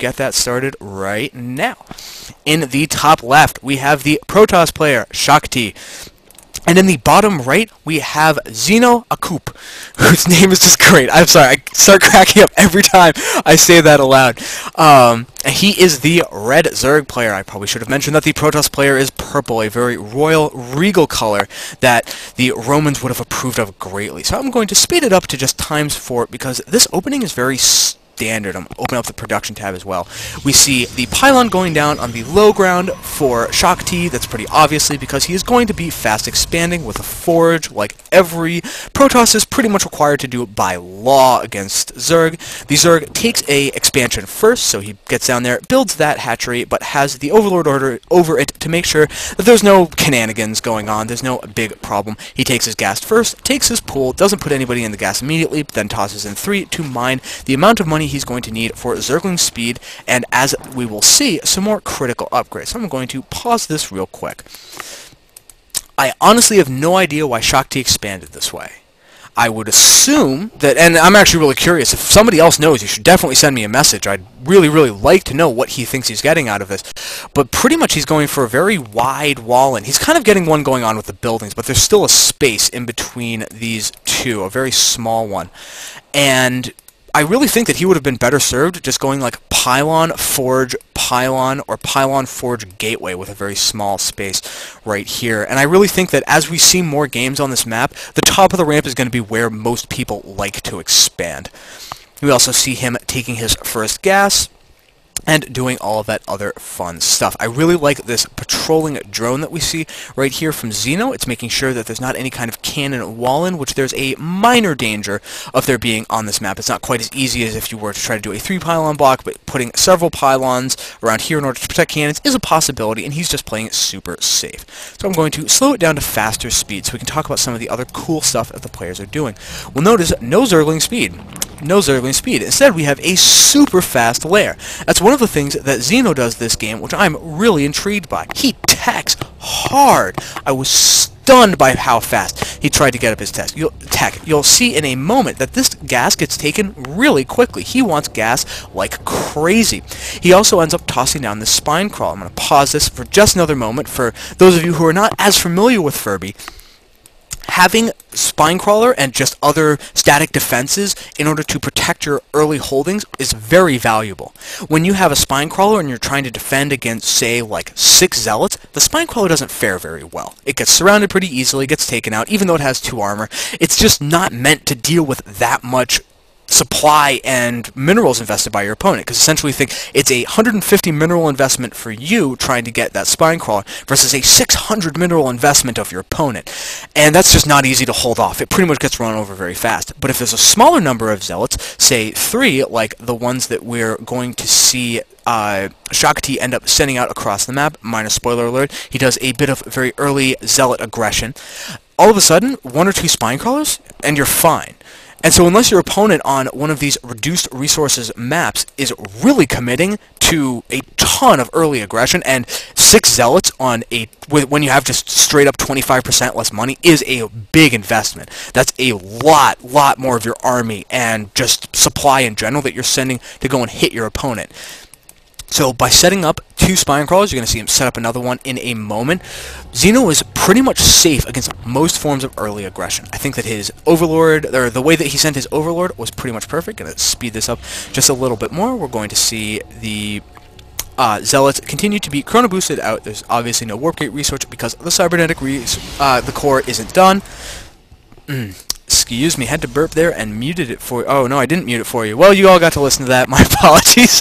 get that started right now. In the top left, we have the Protoss player, Shakti. And in the bottom right, we have Zeno Akup, whose name is just great. I'm sorry, I start cracking up every time I say that aloud. He is the red Zerg player. I probably should have mentioned that the Protoss player is purple, a very royal, regal color that the Romans would have approved of greatly. So I'm going to speed it up to just ×4 because this opening is very standard. I'm opening up the production tab as well. We see the pylon going down on the low ground for Shakti. That's pretty obviously because he is going to be fast expanding with a forge like every Protoss is pretty much required to do it by law against Zerg. The Zerg takes a expansion first, so he gets down there, builds that hatchery, but has the Overlord order over it to make sure that there's no shenanigans going on. There's no big problem. He takes his gas first, takes his pool, doesn't put anybody in the gas immediately, then tosses in 3 to mine the amount of money he's going to need for Zergling speed, and as we will see, some more critical upgrades. So I'm going to pause this real quick. I honestly have no idea why Shakti expanded this way. I would assume that, and I'm actually really curious, if somebody else knows, you should definitely send me a message. I'd really, really like to know what he thinks he's getting out of this. But pretty much he's going for a very wide wall, and he's kind of getting one going on with the buildings, but there's still a space in between these two, a very small one. And I really think that he would have been better served just going like pylon, forge, pylon, or pylon, forge, gateway with a very small space right here. And I really think that as we see more games on this map, the top of the ramp is going to be where most people like to expand. We also see him taking his first gas and doing all of that other fun stuff. I really like this patrolling drone that we see right here from Zeno. It's making sure that there's not any kind of cannon wall in, which there's a minor danger of there being on this map. It's not quite as easy as if you were to try to do a 3-pylon block, but putting several pylons around here in order to protect cannons is a possibility, and he's just playing it super safe. So I'm going to slow it down to faster speed so we can talk about some of the other cool stuff that the players are doing. We'll notice no Zergling speed. No Zergling speed. Instead, we have a super fast lair. That's one of the things that Zeno does this game, which I'm really intrigued by. He techs hard. I was stunned by how fast he tried to get up his tech. You'll see in a moment that this gas gets taken really quickly. He wants gas like crazy. He also ends up tossing down the spine crawl. I'm going to pause this for just another moment for those of you who are not as familiar with Furby. Having Spinecrawler and just other static defenses in order to protect your early holdings is very valuable. When you have a Spinecrawler and you're trying to defend against, say, like 6 Zealots, the Spinecrawler doesn't fare very well. It gets surrounded pretty easily, gets taken out, even though it has 2 armor. It's just not meant to deal with that much supply and minerals invested by your opponent, because essentially think it's a 150 mineral investment for you trying to get that spine crawler versus a 600 mineral investment of your opponent, and that's just not easy to hold off. It pretty much gets run over very fast. But if there's a smaller number of zealots, say 3, like the ones that we're going to see Shakti end up sending out across the map, minor spoiler alert, he does a bit of very early zealot aggression, all of a sudden 1 or 2 spine crawlers and you're fine. And so unless your opponent on one of these reduced resources maps is really committing to a ton of early aggression, and 6 zealots on when you have just straight up 25% less money is a big investment. That's a lot more of your army and just supply in general that you're sending to go and hit your opponent. So by setting up 2 spine crawlers, you're going to see him set up another one in a moment. Zeno is pretty much safe against most forms of early aggression. I think that his Overlord, or the way that he sent his Overlord, was pretty much perfect. Going to speed this up just a little bit more. We're going to see the Zealots continue to be chrono boosted out. There's obviously no warp gate research because the cybernetic the core isn't done. Excuse me, had to burp there and muted it for you. Oh no, I didn't mute it for you. Well, you all got to listen to that. My apologies.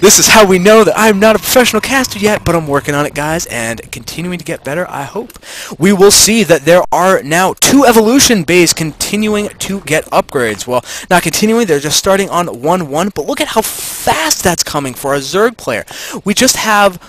This is how we know that I'm not a professional caster yet, but I'm working on it, guys, and continuing to get better, I hope. We will see that there are now 2 evolution bays continuing to get upgrades. Well, not continuing, they're just starting on 1-1, but look at how fast that's coming for a Zerg player. We just have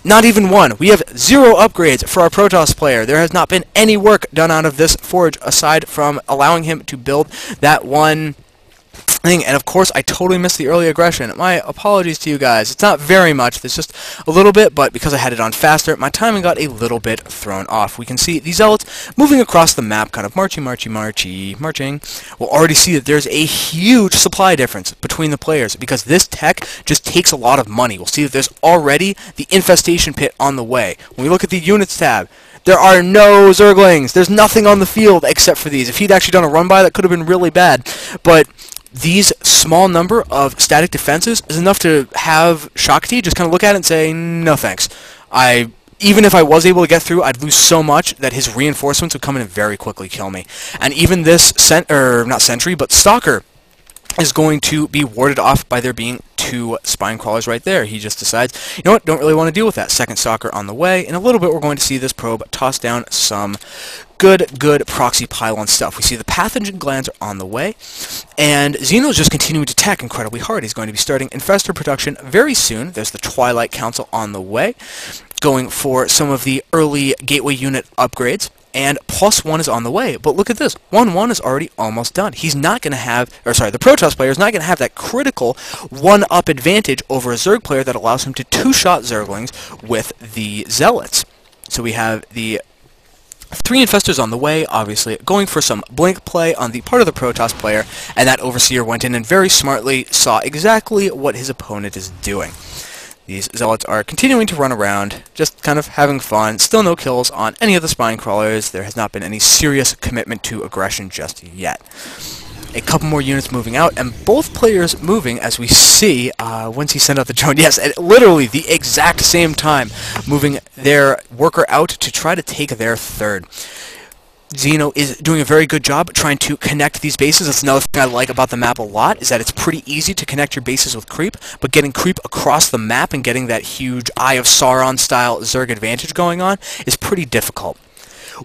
not even 1. We have 0 upgrades for our Protoss player. There has not been any work done out of this forge aside from allowing him to build that one thing. And of course, I totally missed the early aggression. My apologies to you guys. It's not very much. There's just a little bit, but because I had it on faster, my timing got a little bit thrown off. We can see these zealots moving across the map, kind of marching. We'll already see that there's a huge supply difference between the players because this tech just takes a lot of money. We'll see that there's already the infestation pit on the way. When we look at the units tab, there are no Zerglings. There's nothing on the field except for these. If he'd actually done a run-by, that could have been really bad. But these small number of static defenses is enough to have Shakti just kind of look at it and say, no thanks. Even if I was able to get through, I'd lose so much that his reinforcements would come in and very quickly kill me. And even this, not sentry, but stalker is going to be warded off by there being 2 spine crawlers right there. He just decides, you know what, don't really want to deal with that. Second stalker on the way. In a little bit, we're going to see this probe toss down some good proxy pylon stuff. We see the pathogen glands are on the way, and Xeno's just continuing to tech incredibly hard. He's going to be starting infestor production very soon. There's the Twilight Council on the way, going for some of the early gateway unit upgrades. And +1 is on the way, but look at this. 1-1 is already almost done. He's not going to have, the Protoss player is not going to have that critical 1-up advantage over a Zerg player that allows him to 2-shot Zerglings with the Zealots. So we have the 3 Infestors on the way, obviously, going for some blink play on the part of the Protoss player, and that Overseer went in and very smartly saw exactly what his opponent is doing. These Zealots are continuing to run around, just kind of having fun. Still no kills on any of the spine crawlers. There has not been any serious commitment to aggression just yet. A couple more units moving out, and both players moving, as we see, once he sent out the drone, yes, at literally the exact same time, moving their worker out to try to take their third. Xeno is doing a very good job trying to connect these bases. That's another thing I like about the map a lot, is that it's pretty easy to connect your bases with creep, but getting creep across the map and getting that huge Eye of Sauron style Zerg advantage going on is pretty difficult.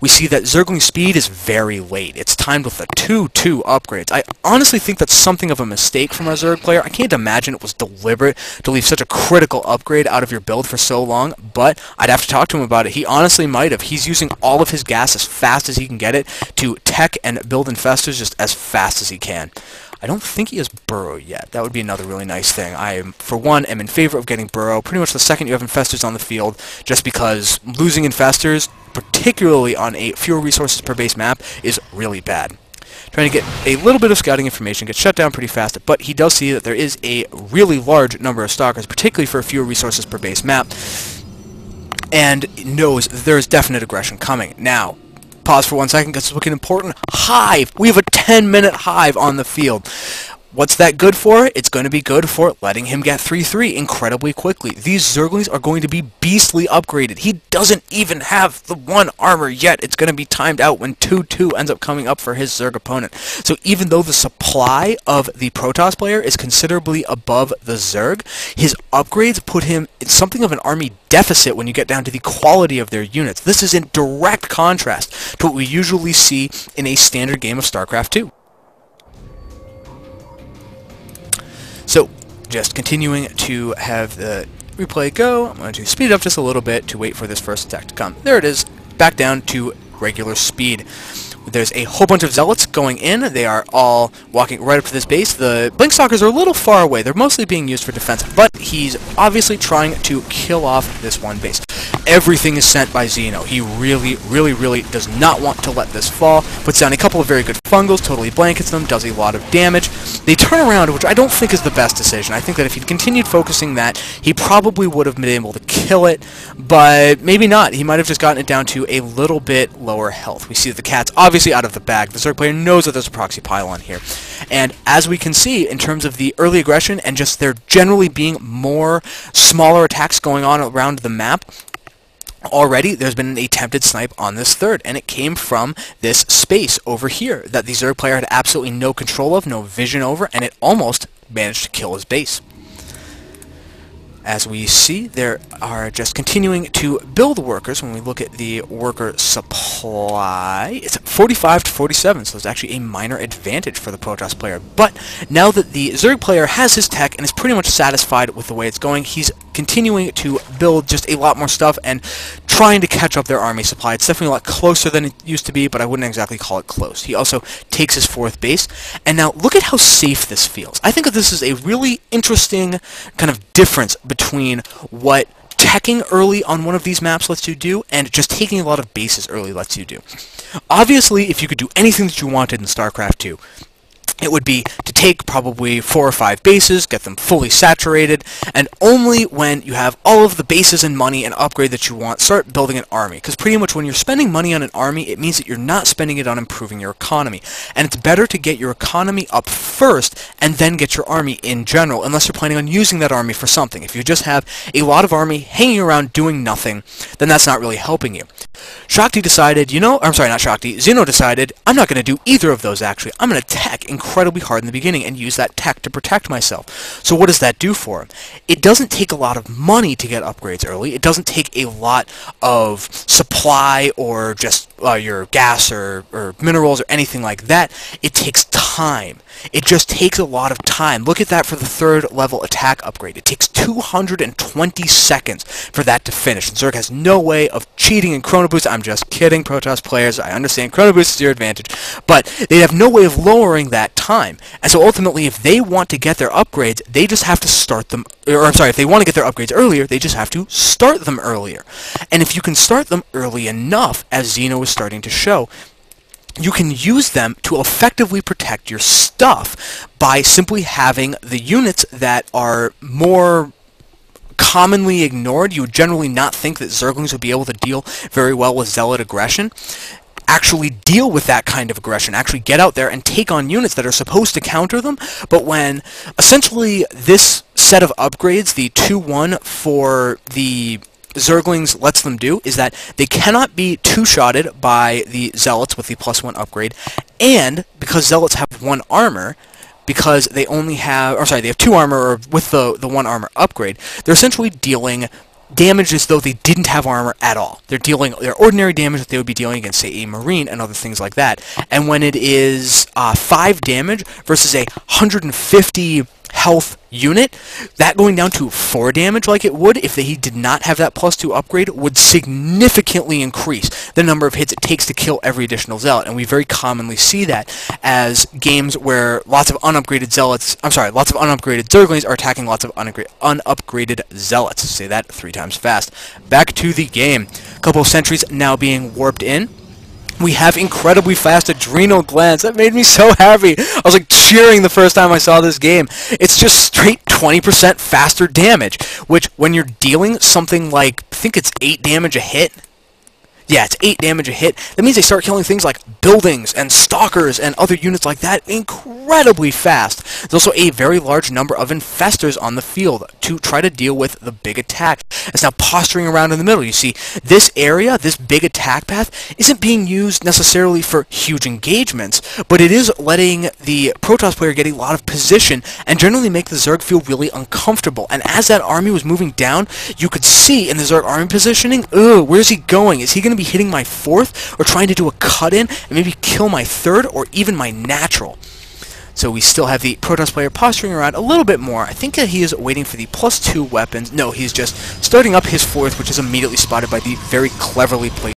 We see that Zergling speed is very late. It's timed with the 2-2 upgrades. I honestly think that's something of a mistake from our Zerg player. I can't imagine it was deliberate to leave such a critical upgrade out of your build for so long, but I'd have to talk to him about it. He honestly might have. He's using all of his gas as fast as he can get it to tech and build infestors just as fast as he can. I don't think he has Burrow yet. That would be another really nice thing. I, for one, am in favor of getting Burrow pretty much the second you have infestors on the field, just because losing infestors, particularly on a fewer resources per base map, is really bad. Trying to get a little bit of scouting information, gets shut down pretty fast, but he does see that there is a really large number of stalkers, particularly for fewer resources per base map, and knows there's definite aggression coming. Now, pause for 1 second because it's looking important. Hive! We have a 10-minute Hive on the field. What's that good for? It's going to be good for letting him get 3-3 incredibly quickly. These Zerglings are going to be beastly upgraded. He doesn't even have the 1 armor yet. It's going to be timed out when 2-2 ends up coming up for his Zerg opponent. So even though the supply of the Protoss player is considerably above the Zerg, his upgrades put him in something of an army deficit when you get down to the quality of their units. This is in direct contrast to what we usually see in a standard game of StarCraft 2. So, just continuing to have the replay go, I'm going to speed it up just a little bit to wait for this first attack to come. There it is, back down to regular speed. There's a whole bunch of Zealots going in. They are all walking right up to this base. The Blinkstalkers are a little far away. They're mostly being used for defense, but he's obviously trying to kill off this one base. Everything is sent by Xeno. He really does not want to let this fall. Puts down a couple of very good fungals, totally blankets them, does a lot of damage. They turn around, which I don't think is the best decision. I think that if he'd continued focusing that, he probably would have been able to kill it, but maybe not. He might have just gotten it down to a little bit lower health. We see that the cat's obviously out of the bag. The Zerg player knows that there's a proxy pylon here. And as we can see, in terms of the early aggression and just there generally being more smaller attacks going on around the map, already there's been an attempted snipe on this third, and it came from this space over here that the Zerg player had absolutely no control of, no vision over, and it almost managed to kill his base. As we see, there are just continuing to build workers. When we look at the worker supply, it's 45 to 47, so it's actually a minor advantage for the Protoss player. But now that the Zerg player has his tech and is pretty much satisfied with the way it's going, he's continuing to build just a lot more stuff and trying to catch up their army supply. It's definitely a lot closer than it used to be, but I wouldn't exactly call it close. He also takes his 4th base, and now look at how safe this feels. I think that this is a really interesting kind of difference between what teching early on one of these maps lets you do, and just taking a lot of bases early lets you do. Obviously, if you could do anything that you wanted in StarCraft 2, it would be to take probably 4 or 5 bases, get them fully saturated, and only when you have all of the bases and money and upgrade that you want, start building an army. Because pretty much when you're spending money on an army, it means that you're not spending it on improving your economy. And it's better to get your economy up first, and then get your army in general, unless you're planning on using that army for something. If you just have a lot of army hanging around doing nothing, then that's not really helping you. Shakti decided, Zeno decided, I'm not going to do either of those actually. I'm going to tech incredibly hard in the beginning and use that tech to protect myself. So what does that do for him? It doesn't take a lot of money to get upgrades early. It doesn't take a lot of supply or just your gas or minerals or anything like that. It takes time. It just takes a lot of time. Look at that for the 3rd level attack upgrade. It takes 220 seconds for that to finish. And Zerg has no way of cheating in Chrono Boost. I'm just kidding, Protoss players. I understand Chrono Boost is your advantage. But they have no way of lowering that time. And so ultimately, if they want to get their upgrades, they just have to start them, if they want to get their upgrades earlier, they just have to start them earlier. And if you can start them early enough, as Zeno is starting to show, you can use them to effectively protect your stuff by simply having the units that are more commonly ignored. You would generally not think that Zerglings would be able to deal very well with Zealot aggression. Actually deal with that kind of aggression, actually get out there and take on units that are supposed to counter them, but when essentially this set of upgrades, the 2-1 for the Zerglings lets them do, is that they cannot be two-shotted by the Zealots with the +1 upgrade, and because Zealots have 1 armor, because they only have, they have 2 armor, or with the 1 armor upgrade, they're essentially dealing damage as though they didn't have armor at all. They're dealing their ordinary damage that they would be dealing against, say, a Marine and other things like that. And when it is 5 damage versus a 150 health unit, that going down to 4 damage like it would if he did not have that +2 upgrade would significantly increase the number of hits it takes to kill every additional Zealot, and we very commonly see that as games where lots of unupgraded Zerglings are attacking lots of unupgraded Zealots. Say that 3 times fast. Back to the game. A couple of sentries now being warped in. We have incredibly fast adrenal glands. That made me so happy. I was like cheering the first time I saw this game. It's just straight 20% faster damage, which when you're dealing something like, I think it's 8 damage a hit. Yeah, it's 8 damage a hit. That means they start killing things like buildings and stalkers and other units like that incredibly fast. There's also a very large number of infestors on the field to try to deal with the big attack. It's now posturing around in the middle. You see, this area, this big attack path, isn't being used necessarily for huge engagements, but it is letting the Protoss player get a lot of position and generally make the Zerg feel really uncomfortable. And as that army was moving down, you could see in the Zerg army positioning, where's he going? Is he going to be hitting my 4th or trying to do a cut-in and maybe kill my 3rd or even my natural? So we still have the Protoss player posturing around a little bit more. I think that he is waiting for the +2 weapons. No, he's just starting up his 4th, which is immediately spotted by the very cleverly placed